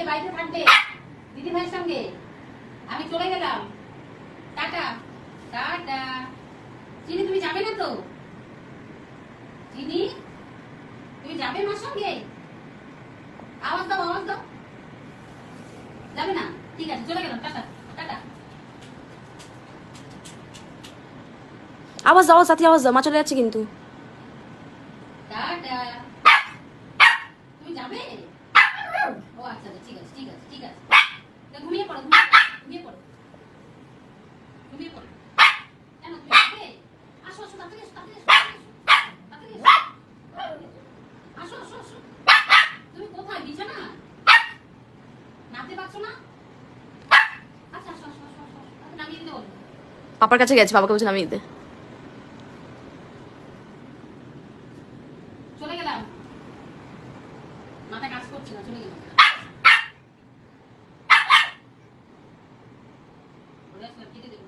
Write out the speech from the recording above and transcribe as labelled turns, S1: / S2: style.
S1: বাড়িতে থাকবে দিদি ভাইয়ের সঙ্গে। আমি চলে গেলাম, টাটা টাটা। চিনি তুমি যাবে না তো? চিনি তুমি যাবে মার সঙ্গে? আওয়াজ দাও, আওয়াজ দাও। যাবে না? ঠিক আছে, চলে গেলাম, টাটা টাটা।
S2: আওয়াজ দাও, সাথে আওয়াজ দাও, মা চলে যাচ্ছে কিন্তু।
S1: টাটা। তুমি যাবে? ও আচ্ছা আচ্ছা, ঠিক আছে ঠিক আছে ঠিক আছে। ঘুমিয়ে পড়ো, ঘুমিয়ে পড়ো, ঘুমিয়ে পড়ো। কেন তুমি যাবে? আসো আসো, তাড়াতাড়ি আসো, তাড়াতাড়ি আসো, তাড়াতাড়ি আসো, আসো আসো আসো। তুমি কোথায়? বিছানা নামতে পারছো না? আচ্ছা আসো আসো আসো আসো, তাড়াতাড়ি নামিয়ে দিতে বলো।
S2: পাপার কাছে গেছে, বাবাকে বলছে নামিয়ে দিতে।
S1: চলে গেলাম, মাথা কাজ করছে না, চলে গেলাম। কেটে দেবো।